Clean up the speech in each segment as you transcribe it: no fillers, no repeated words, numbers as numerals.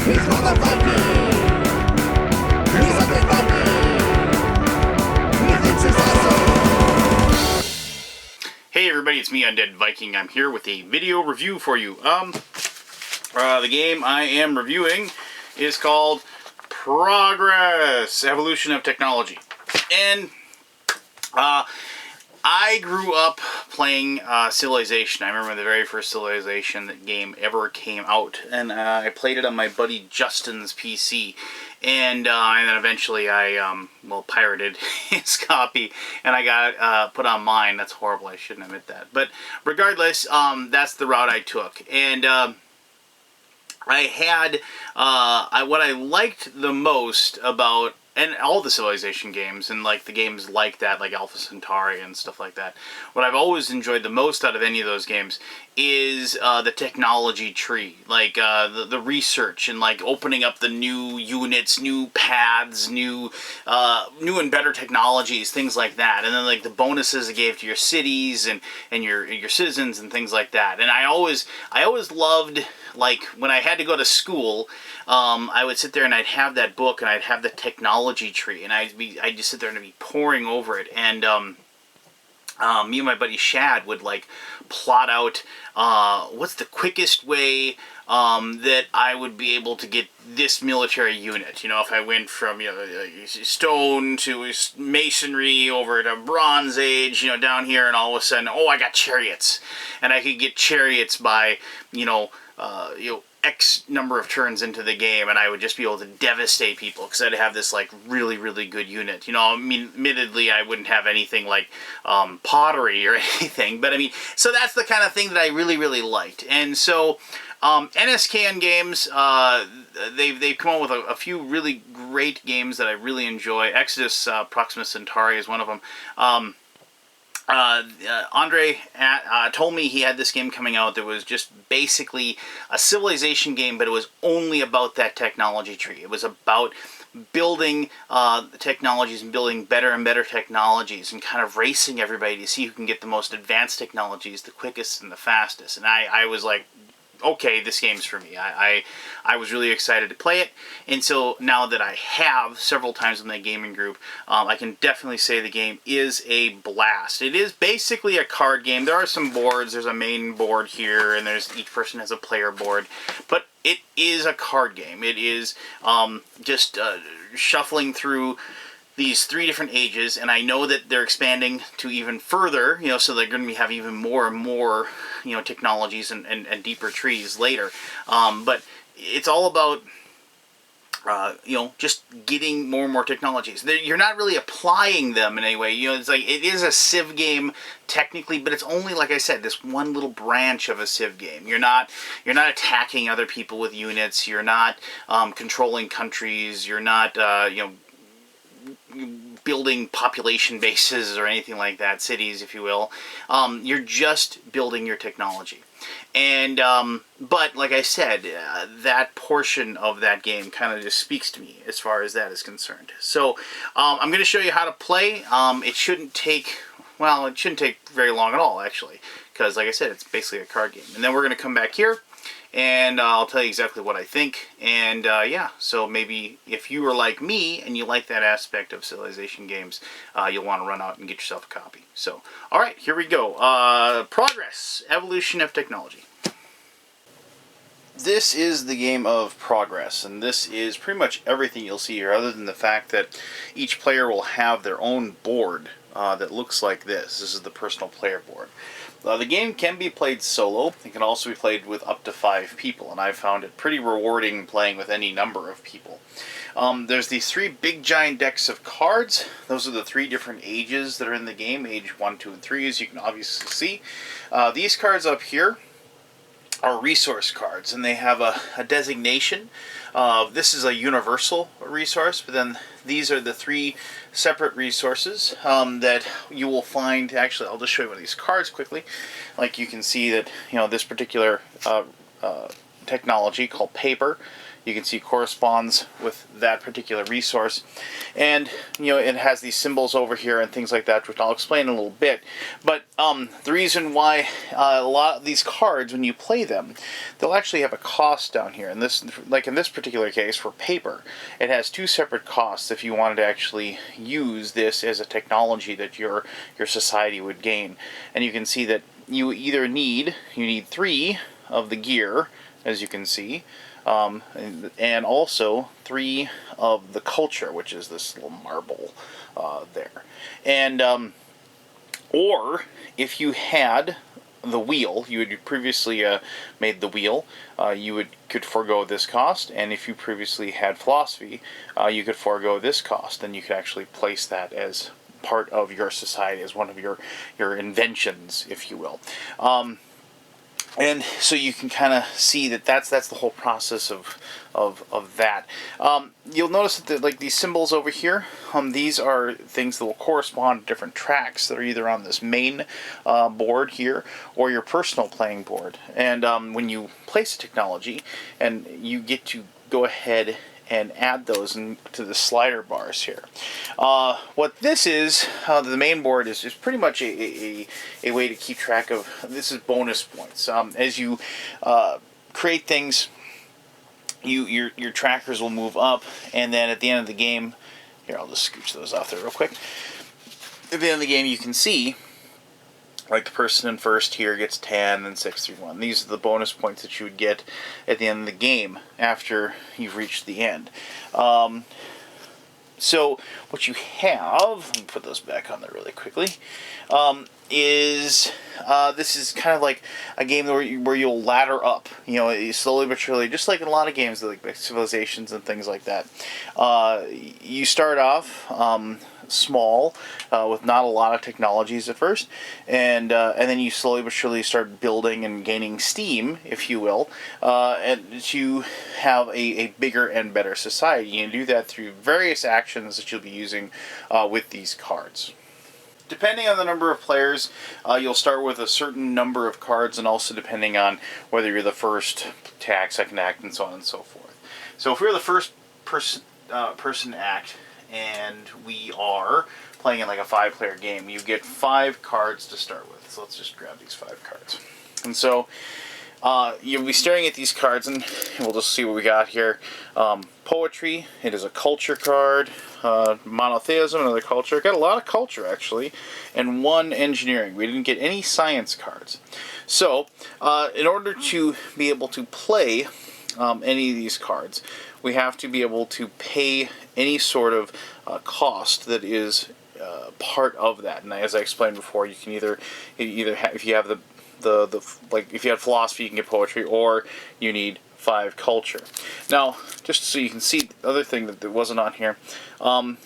Hey everybody, it's me, Undead Viking. I'm here with a video review for you. The game I am reviewing is called Progress, Evolution of Technology. And, I grew up playing Civilization. I remember the very first Civilization game ever came out. And I played it on my buddy Justin's PC. And then eventually I, pirated his copy, and I got it put on mine. That's horrible. I shouldn't admit that. But regardless, that's the route I took. And I had, what I liked the most about, and all the Civilization games, and like the games like that, like Alpha Centauri and stuff like that, what I've always enjoyed the most out of any of those games is the technology tree, like the research and like opening up the new units, new paths, new and better technologies, things like that, and then like the bonuses it gave to your cities and your citizens and things like that. And I always loved, like when I had to go to school, I would sit there and I'd have that book and I'd have the technology tree, and I'd just sit there and I'd be poring over it. And me and my buddy Shad would like plot out what's the quickest way that I would be able to get this military unit. You know, if I went from, stone to masonry over to Bronze Age, down here, and all of a sudden, oh, I got chariots, and I could get chariots by, X number of turns into the game, and I would just be able to devastate people because I'd have this like really, really good unit. I mean, admittedly, I wouldn't have anything like pottery or anything, but I mean, so that's the kind of thing that I really, really liked. And so NSKN games, they've come up with a few really great games that I really enjoy. Exodus Proxima Centauri is one of them. Andre told me he had this game coming out that was just basically a Civilization game, but it was only about that technology tree. It was about building technologies and building better and better technologies and kind of racing everybody to see who can get the most advanced technologies, the quickest and the fastest. And I was like, okay, this game's for me. I was really excited to play it, and so now that I have several times in the gaming group, I can definitely say the game is a blast. It is basically a card game. There are some boards. There's a main board here, and each person has a player board, but it is a card game. It is just shuffling through these 3 different ages, and I know that they're expanding to even further, so they're going to have even more and more, technologies and deeper trees later. But it's all about, just getting more and more technologies. You're not really applying them in any way. It's like, it is a Civ game technically, but it's only, like I said, this one little branch of a Civ game. You're not attacking other people with units. You're not controlling countries. You're not, building population bases or anything like that, cities, if you will. You're just building your technology. And, but like I said, that portion of that game kind of just speaks to me as far as that is concerned. So, I'm going to show you how to play. It shouldn't take very long at all, actually, because like I said, it's basically a card game. And then we're going to come back here, and I'll tell you exactly what I think. And yeah, so maybe if you are like me and you like that aspect of Civilization games, you'll want to run out and get yourself a copy. So, alright, here we go. Progress, Evolution of Technology. This is the game of Progress, and this is pretty much everything you'll see here, other than the fact that each player will have their own board that looks like this. This is the personal player board. The game can be played solo. It can also be played with up to 5 people, and I've found it pretty rewarding playing with any number of people. There's these 3 big giant decks of cards. Those are the 3 different ages that are in the game, age 1, 2, and 3, as you can obviously see. These cards up here are resource cards, and they have a designation. This is a universal resource, but then these are the 3 separate resources that you will find. Actually, I'll just show you one of these cards quickly. Like, you can see that, this particular technology called paper you can see corresponds with that particular resource. And it has these symbols over here and things like that, which I'll explain in a little bit. But the reason why a lot of these cards, when you play them, they'll actually have a cost down here. And this, like in this particular case for paper, it has two separate costs if you wanted to actually use this as a technology that your society would gain. And you can see that you either need 3 of the gear, as you can see, and also 3 of the culture, which is this little marble there. And or if you had the wheel, you had previously made the wheel, you could forego this cost. And if you previously had philosophy, you could forego this cost. Then you could actually place that as part of your society, as one of your inventions, if you will. And so you can kind of see that that's the whole process of that. You'll notice that like these symbols over here, these are things that will correspond to different tracks that are either on this main board here or your personal playing board. And when you place a technology, and you get to go ahead and add those to the slider bars here. What this is, the main board is pretty much a way to keep track of. This is bonus points. As you create things, your trackers will move up, and then at the end of the game, here, I'll just scooch those off there real quick. At the end of the game, you can see, like the person in first here gets 10 and 6 through 1. These are the bonus points that you would get at the end of the game after you've reached the end. So what you have, let me put those back on there really quickly, is this is kind of like a game where you'll ladder up, slowly but surely, just like in a lot of games like Civilizations and things like that. You start off small, with not a lot of technologies at first, and then you slowly but surely start building and gaining steam, if you will, and to have a bigger and better society. You do that through various actions that you'll be using with these cards. Depending on the number of players, you'll start with a certain number of cards, and also depending on whether you're the first act, second act, and so on and so forth. So if we're the first person act, and we are playing in like a 5-player game, you get 5 cards to start with. So let's just grab these 5 cards. And so you'll be staring at these cards, and we'll just see what we got here. Poetry, it is a culture card. Monotheism, another culture. Got a lot of culture, actually. And 1 engineering. We didn't get any science cards. So, in order to be able to play any of these cards, we have to be able to pay any sort of cost that is part of that. And as I explained before, you can either have, if you have like if you have philosophy, you can get poetry, or you need 5 culture. Now, just so you can see the other thing that wasn't on here,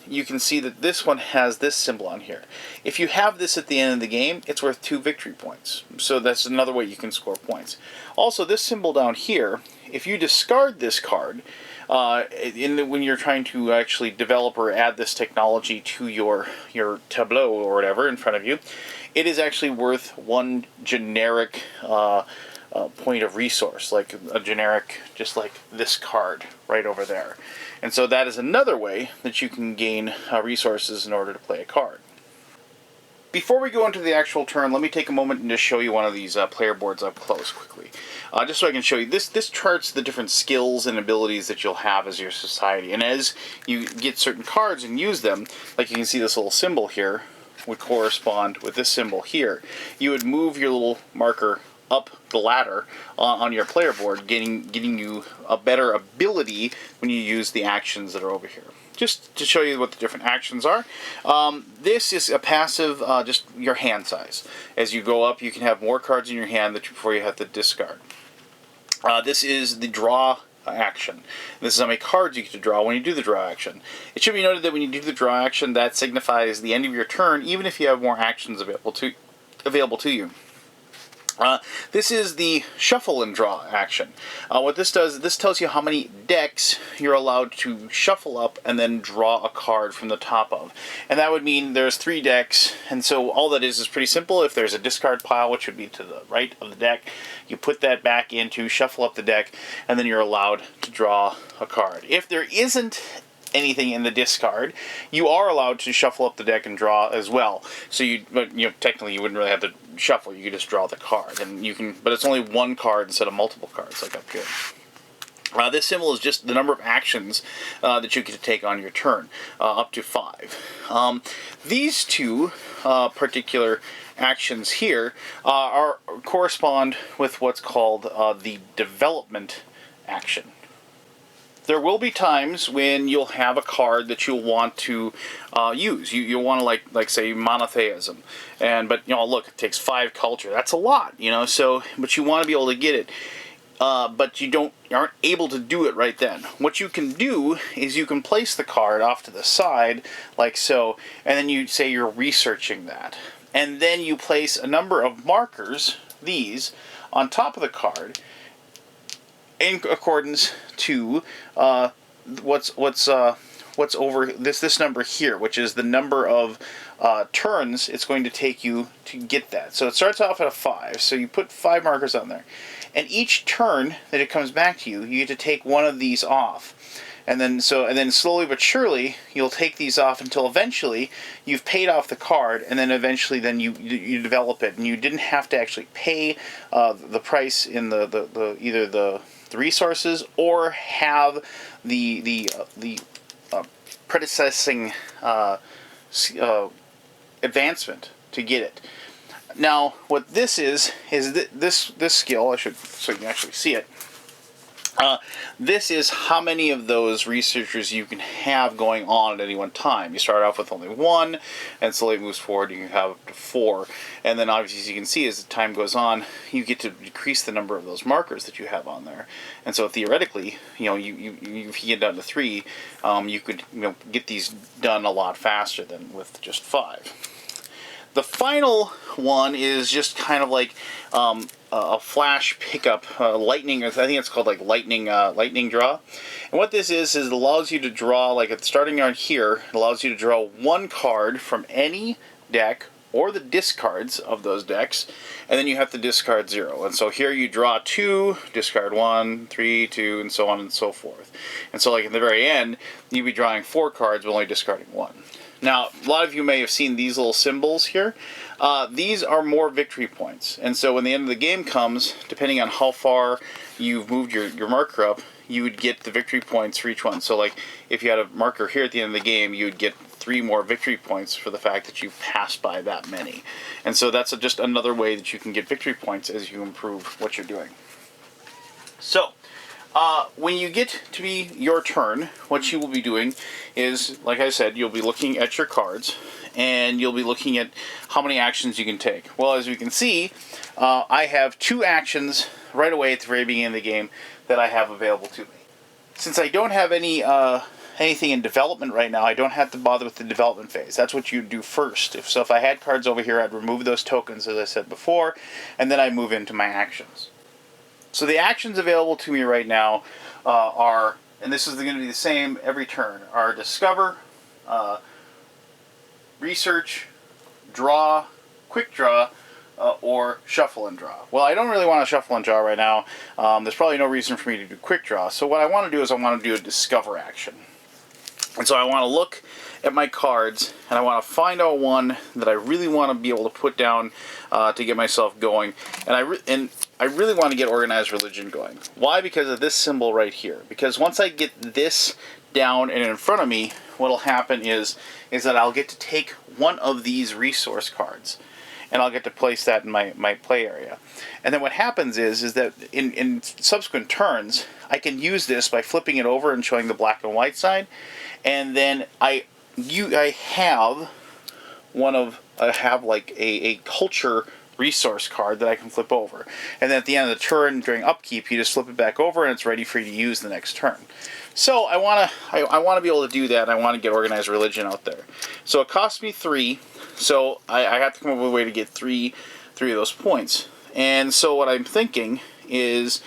you can see that this one has this symbol on here. If you have this at the end of the game, it's worth 2 victory points. So that's another way you can score points. Also, this symbol down here, if you discard this card, when you're trying to actually develop or add this technology to your tableau or whatever in front of you, it is actually worth 1 generic point of resource, like a generic, just like this card right over there. And so that is another way that you can gain resources in order to play a card. Before we go into the actual turn, let me take a moment and just show you one of these player boards up close quickly. Just so I can show you, this charts the different skills and abilities that you'll have as your society. And as you get certain cards and use them, like you can see this little symbol here would correspond with this symbol here. You would move your little marker up the ladder on your player board, getting you a better ability when you use the actions that are over here. Just to show you what the different actions are, this is a passive, just your hand size. As you go up, you can have more cards in your hand before you have to discard. This is the draw action. This is how many cards you get to draw when you do the draw action. It should be noted that when you do the draw action, that signifies the end of your turn, even if you have more actions available to you. This is the shuffle and draw action. What this does, this tells you how many decks you're allowed to shuffle up and then draw a card from the top of. And that would mean there's 3 decks, and so all that is pretty simple. If there's a discard pile, which would be to the right of the deck, you put that back into, shuffle up the deck, and then you're allowed to draw a card. If there isn't anything in the discard, you are allowed to shuffle up the deck and draw as well. So but technically you wouldn't really have to shuffle. You could just draw the card, and you can. But it's only 1 card instead of multiple cards, like up here. This symbol is just the number of actions that you get to take on your turn, up to 5. These 2 particular actions here correspond with what's called the development action. There will be times when you'll have a card that you'll want to use. You'll want to like say monotheism, but look, it takes 5 culture. That's a lot, but you want to be able to get it. But you aren't able to do it right then. What you can do is you can place the card off to the side like so, and then you say you're researching that, and then you place a number of markers, these, on top of the card, in accordance to what's over this number here, which is the number of turns it's going to take you to get that. So it starts off at a 5, so you put 5 markers on there, and each turn that it comes back to you, you get to take one of these off. And then slowly but surely you'll take these off until eventually you've paid off the card, and then eventually you develop it, and you didn't have to actually pay the price in the either the resources or have the predecessing advancement to get it. Now, what this is this skill, I should, so you can actually see it. This is how many of those researchers you can have going on at any one time. You start off with only 1, and slowly moves forward, you can have up to 4. And then obviously, as you can see, as the time goes on, you get to decrease the number of those markers that you have on there. And so theoretically, if you get down to 3, you could get these done a lot faster than with just 5. The final one is just kind of like a flash pickup, lightning. I think it's called like lightning draw. And what this is it allows you to draw, like at starting on here, it allows you to draw 1 card from any deck or the discards of those decks, and then you have to discard 0. And so here you draw 2, discard 1, 3, 2, and so on and so forth. And so like in the very end, you'd be drawing 4 cards but only discarding 1. Now, a lot of you may have seen these little symbols here. These are more victory points. And so when the end of the game comes, depending on how far you've moved your marker up, you would get the victory points for each one. So like if you had a marker here at the end of the game, you would get 3 more victory points for the fact that you've passed by that many. And so that's just another way that you can get victory points as you improve what you're doing. So, when you get to be your turn, what you will be doing is, like I said, you'll be looking at your cards, and you'll be looking at how many actions you can take. Well, as you can see, I have 2 actions right away at the very beginning of the game that I have available to me. Since I don't have anything in development right now, I don't have to bother with the development phase. That's what you do first. If I had cards over here, I'd remove those tokens, as I said before, and then I'd move into my actions. So the actions available to me right now are, and this is going to be the same every turn, are Discover, Research, Draw, Quick Draw, or Shuffle and Draw. Well, I don't really want to Shuffle and Draw right now. There's probably no reason for me to do Quick Draw. So what I want to do is I want to do a Discover action. And so I want to look at my cards, and I want to find out one that I really want to be able to put down to get myself going. And I really want to get Organized Religion going. Why? Because of this symbol right here. Because once I get this down and in front of me, what will happen is that I'll get to take one of these resource cards, and I'll get to place that in my play area. And then what happens is that in subsequent turns, I can use this by flipping it over and showing the black and white side, and then I have like a culture resource card that I can flip over. And then at the end of the turn, during upkeep, you just flip it back over and it's ready for you to use the next turn. So I want to be able to do that, and I want to get Organized Religion out there. So it costs me 3, so I have to come up with a way to get three of those points. And so what I'm thinking is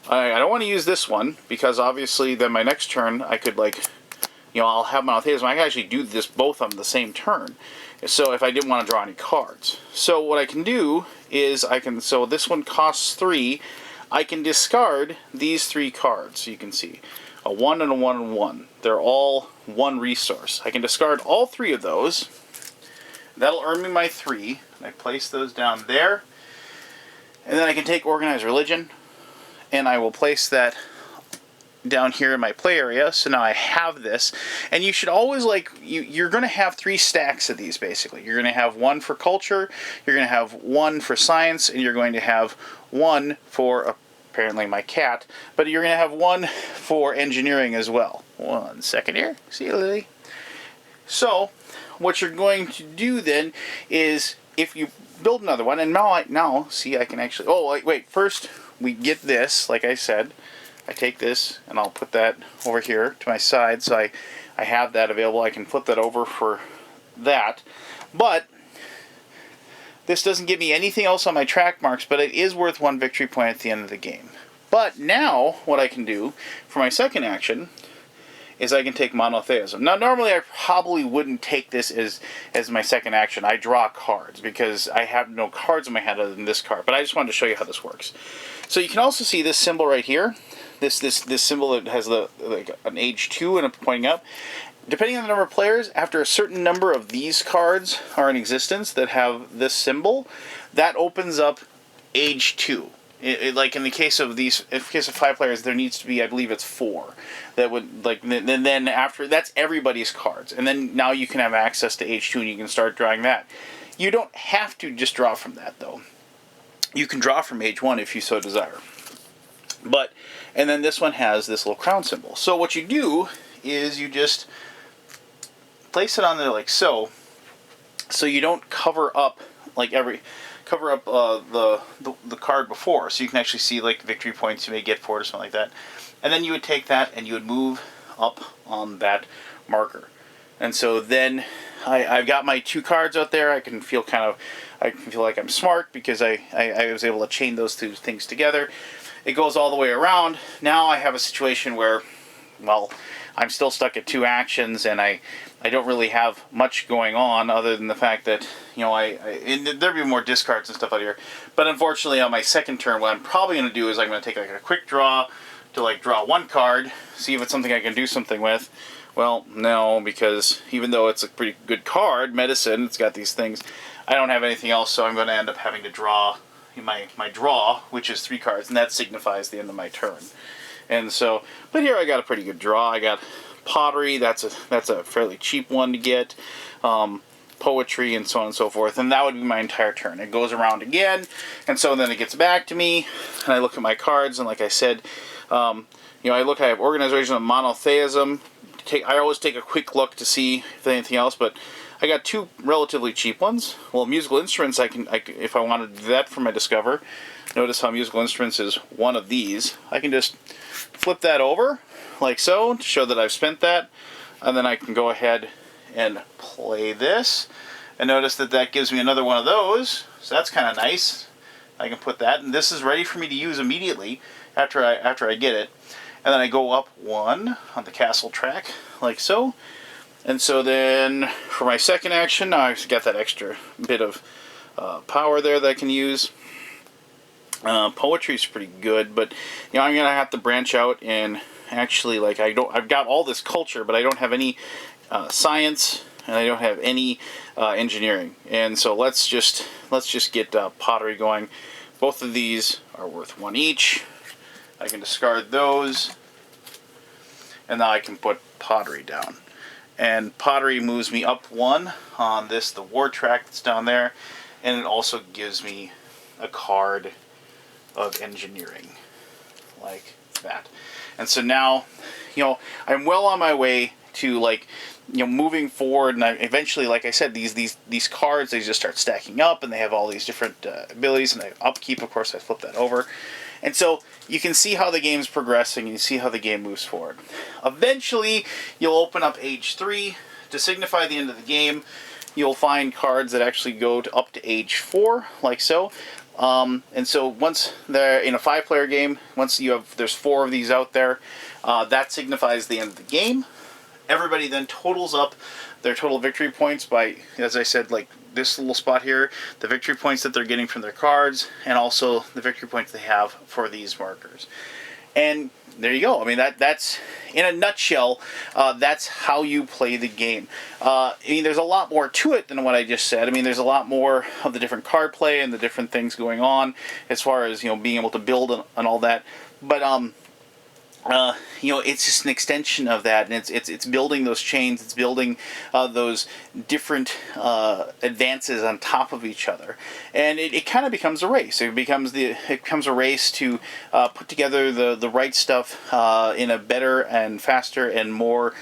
I don't want to use this one because obviously then my next turn I could I'll have monotheism. I can actually do this both on the same turn. So if I didn't want to draw any cards. So what I can do is so this one costs 3. I can discard these 3 cards. You can see a 1 and a 1 and 1. They're all 1 resource. I can discard all 3 of those. That'll earn me my 3. And I place those down there. And then I can take Organized Religion. And I will place that down here in my play area. So now I have this. And you should always you're going to have 3 stacks of these basically. You're going to have 1 for culture, you're going to have 1 for science, and you're going to have 1 for apparently my cat, but you're going to have 1 for engineering as well. 1 second here. See you, Lily. So what you're going to do then is if you build another one, and now see I can actually, wait, first we get this, like I said, I take this and I'll put that over here to my side so I have that available. I can flip that over for that. But this doesn't give me anything else on my track marks, but it is worth 1 victory point at the end of the game. But now what I can do for my second action is I can take monotheism. Now normally I probably wouldn't take this as my second action. I draw cards because I have no cards in my hand other than this card. But I just wanted to show you how this works. So you can also see this symbol right here. This symbol that has an age 2 and a pointing up. Depending on the number of players, after a certain number of these cards are in existence that have this symbol, that opens up age 2. Like in the case of these, in the case of 5 players, there needs to be, I believe it's 4. That would then after that's everybody's cards, and then now you can have access to age 2 and you can start drawing that. You don't have to just draw from that though. You can draw from age 1 if you so desire. And then this one has this little crown symbol. So what you do is you just place it on there like so you don't cover up the card before, so you can actually see like victory points you may get for it or something like that. And then you would take that and you would move up on that marker. And so then I've got my 2 cards out there. I can feel like I'm smart because I was able to chain those 2 things together. It goes all the way around. Now I have a situation where, well, I'm still stuck at 2 actions and I don't really have much going on other than the fact that, there'd be more discards and stuff out here. But unfortunately on my second turn, what I'm probably going to do is I'm going to take like a quick draw to draw 1 card, see if it's something I can do something with. Well, no, because even though it's a pretty good card, medicine, it's got these things, I don't have anything else, so I'm going to end up having to draw my draw, which is 3 cards, and that signifies the end of my turn. And so, but here I got a pretty good draw. I got pottery, that's a fairly cheap one to get, poetry, and so on and so forth, and that would be my entire turn. It goes around again, and so then it gets back to me, and I look at my cards, and like I said, I have organization of monotheism. I always take a quick look to see if there's anything else, but I got 2 relatively cheap ones. Well, musical instruments, if I wanted to do that for my Discover, notice how musical instruments is 1 of these. I can just flip that over, like so, to show that I've spent that, and then I can go ahead and play this, and notice that gives me another one of those, so that's kind of nice. I can put that, and this is ready for me to use immediately after I get it. And then I go up 1 on the castle track, like so. And so then, for my second action, now I've got that extra bit of power there that I can use. Poetry is pretty good, but I'm gonna have to branch out and actually, I've got all this culture, but I don't have any science, and I don't have any engineering. And so let's just get pottery going. Both of these are worth 1 each. I can discard those, and now I can put pottery down. And pottery moves me up 1 on the war track that's down there, and it also gives me a card of engineering, like that. And so now, I'm well on my way to moving forward, and eventually, like I said, these cards, they just start stacking up, and they have all these different abilities, and upkeep, of course, I flip that over. And so you can see how the game's progressing, and you see how the game moves forward. Eventually, you'll open up age 3 to signify the end of the game. You'll find cards that actually go up to age 4, like so. And so once they're in a 5-player game, once there's 4 of these out there, that signifies the end of the game. Everybody then totals up their total victory points by, as I said, like this little spot here, the victory points that they're getting from their cards, and also the victory points they have for these markers. And there you go. I mean, that's in a nutshell, that's how you play the game. I mean, there's a lot more to it than what I just said. I mean, there's a lot more of the different card play and the different things going on as far as, being able to build and all that. But, it's just an extension of that, and it's building those chains, it's building those different advances on top of each other, and it kind of becomes a race. It becomes a race to put together the right stuff in a better and faster and more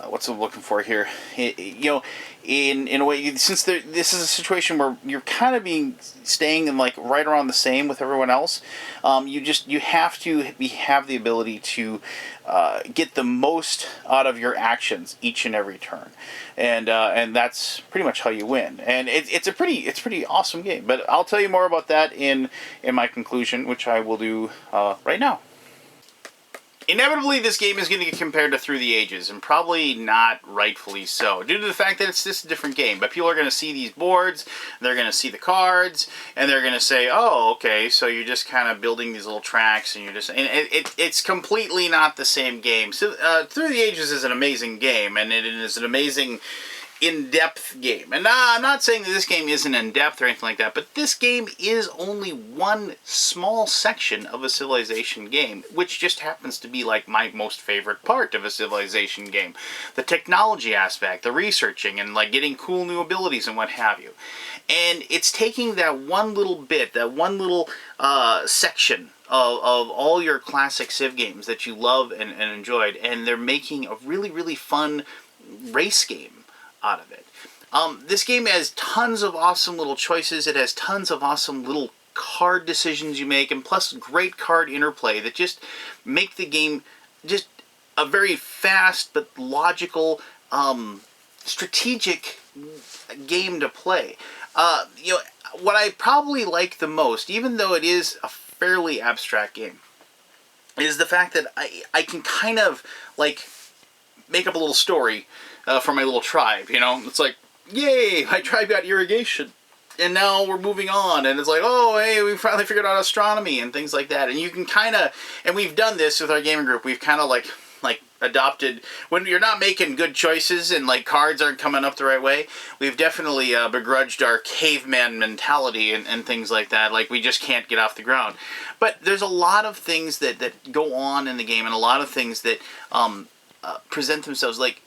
what's I'm looking for here? In a way, since this is a situation where you're kind of staying in like right around the same with everyone else, you have to have the ability to get the most out of your actions each and every turn, and that's pretty much how you win. And it's a pretty awesome game. But I'll tell you more about that in my conclusion, which I will do right now. Inevitably, this game is going to get compared to Through the Ages, and probably not rightfully so, due to the fact that it's just a different game. But people are going to see these boards, they're going to see the cards, and they're going to say, oh, okay, so you're just kind of building these little tracks, and it's completely not the same game. So, Through the Ages is an amazing game, and it is an amazing in-depth game. And I'm not saying that this game isn't in-depth or anything like that, but this game is only one small section of a Civilization game, which just happens to be like my most favorite part of a Civilization game. The technology aspect, the researching, and like getting cool new abilities and what have you. And it's taking that one little bit, that one little section of all your classic Civ games that you love and enjoyed, and they're making a really, really fun race game out of it. This game has tons of awesome little choices. It has tons of awesome little card decisions you make, and plus great card interplay that just make the game just a very fast but logical, strategic game to play. What I probably like the most, even though it is a fairly abstract game, is the fact that I can kind of like make up a little story for my little tribe. It's like, yay, my tribe got irrigation, and now we're moving on, and it's like, oh, hey, we finally figured out astronomy and things like that. And you can kind of, and we've done this with our gaming group, we've kind of like adopted, when you're not making good choices and like cards aren't coming up the right way, we've definitely begrudged our caveman mentality and things like that. Like, we just can't get off the ground. But there's a lot of things that go on in the game, and a lot of things that present themselves. Like,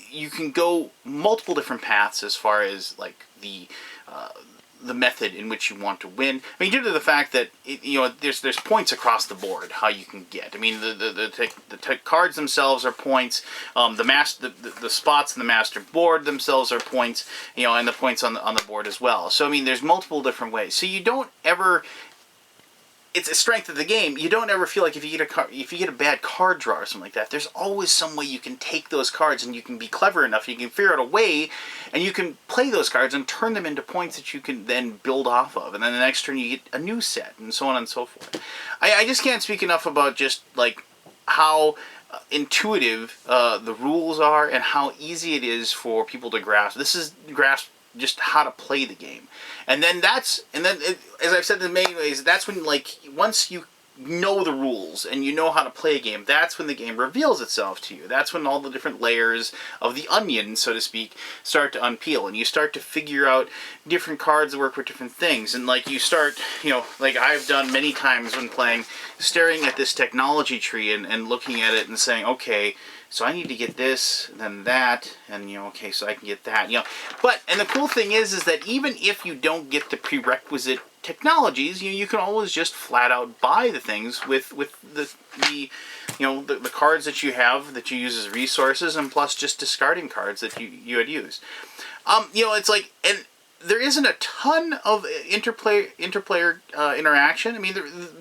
you can go multiple different paths as far as like the method in which you want to win. I mean, due to the fact that there's points across the board how you can get. I mean, the cards themselves are points. The spots in the master board themselves are points. And the points on the board as well. So I mean, there's multiple different ways. So you don't ever. It's a strength of the game. You don't ever feel like if you get a bad card draw or something like that, there's always some way you can take those cards, and you can be clever enough, you can figure out a way, and you can play those cards and turn them into points that you can then build off of. And then the next turn you get a new set, and so on and so forth. I just can't speak enough about just like how intuitive the rules are and how easy it is for people to grasp. Just how to play the game. And then as I've said in many ways, that's when, like, once you know the rules and you know how to play a game, that's when the game reveals itself to you. That's when all the different layers of the onion, so to speak, start to unpeel, and you start to figure out different cards that work with different things. And like, you start, like I've done many times when playing, staring at this technology tree and looking at it and saying, okay, so I need to get this, then that, and okay, so I can get that, and the cool thing is that even if you don't get the prerequisite technologies, you can always just flat out buy the things with the cards that you have that you use as resources, and plus just discarding cards that you had used. It's like, and there isn't a ton of interplayer interaction. I mean,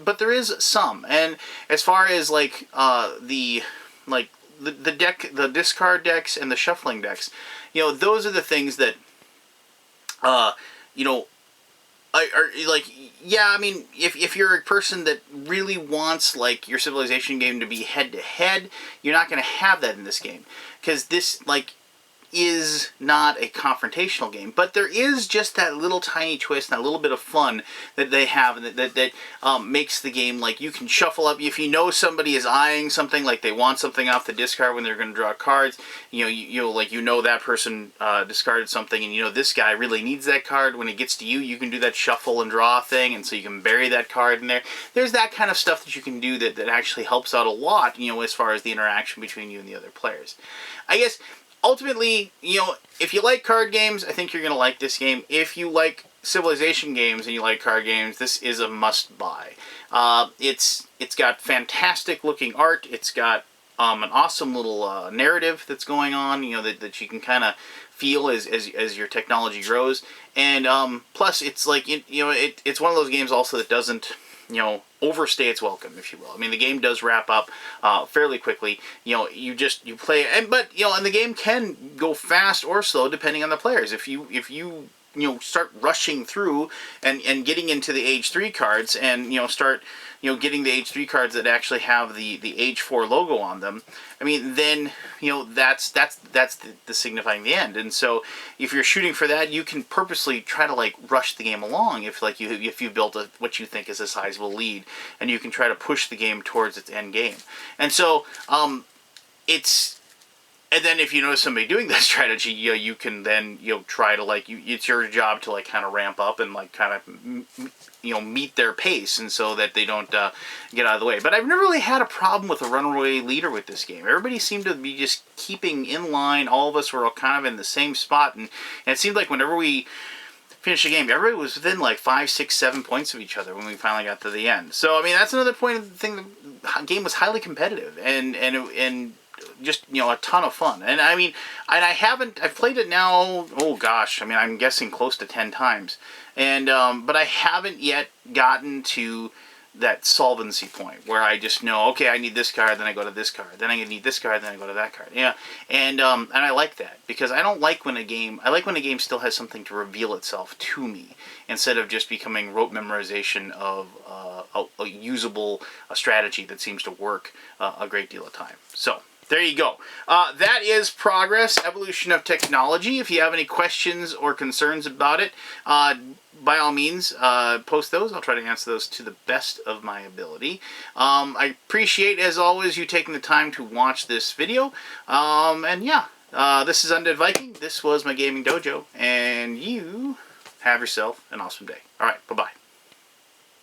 but there is some, and as far as like the discard decks and the shuffling decks, those are the things that like, yeah, I mean, if you're a person that really wants, like, your Civilization game to be head-to-head, you're not going to have that in this game. Because this, like, is not a confrontational game, but there is just that little tiny twist and that little bit of fun that they have, and that makes the game, like, you can shuffle up. If you know somebody is eyeing something, like they want something off the discard when they're going to draw cards, you know that person discarded something, and you know this guy really needs that card. When it gets to you, you can do that shuffle and draw thing, and so you can bury that card in there. There's that kind of stuff that you can do that actually helps out a lot, as far as the interaction between you and the other players. I guess ultimately, if you like card games, I think you're going to like this game. If you like Civilization games and you like card games, this is a must-buy. It's got fantastic looking art. It's got an awesome little narrative that's going on, that you can kind of feel as your technology grows. And plus, it's like, it's one of those games also that doesn't overstay its welcome, if you will. I mean, the game does wrap up fairly quickly. You play, and the game can go fast or slow depending on the players. If you start rushing through and getting into the Age 3 cards, and start getting the Age 3 cards that actually have the Age 4 logo on them, I mean, then that's the signifying the end. And so if you're shooting for that, you can purposely try to, like, rush the game along if you built what you think is a sizable lead, and you can try to push the game towards its end game. And so and then if you notice somebody doing that strategy, you can then try to, like, it's your job to, like, kind of ramp up and, like, kind of meet their pace, and so that they don't get out of the way. But I've never really had a problem with a runaway leader with this game. Everybody seemed to be just keeping in line. All of us were all kind of in the same spot, and it seemed like whenever we finished the game, everybody was within like 5, 6, 7 points of each other when we finally got to the end. So I mean, that's another point of the thing. The game was highly competitive and just a ton of fun. And I mean, I've played it now, oh gosh, I mean, I'm guessing close to 10 times, and but I haven't yet gotten to that solvency point where I just know, okay, I need this card, then I go to this card, then I need this card, then I go to that card. Yeah, and I like that, because I don't like when a game, I like when a game still has something to reveal itself to me, instead of just becoming rote memorization of a usable strategy that seems to work a great deal of time. So there you go. That is Progress, Evolution of Technology. If you have any questions or concerns about it, by all means, post those. I'll try to answer those to the best of my ability. I appreciate, as always, you taking the time to watch this video. And yeah, this is Undead Viking. This was my gaming dojo, and you have yourself an awesome day. All right, bye-bye.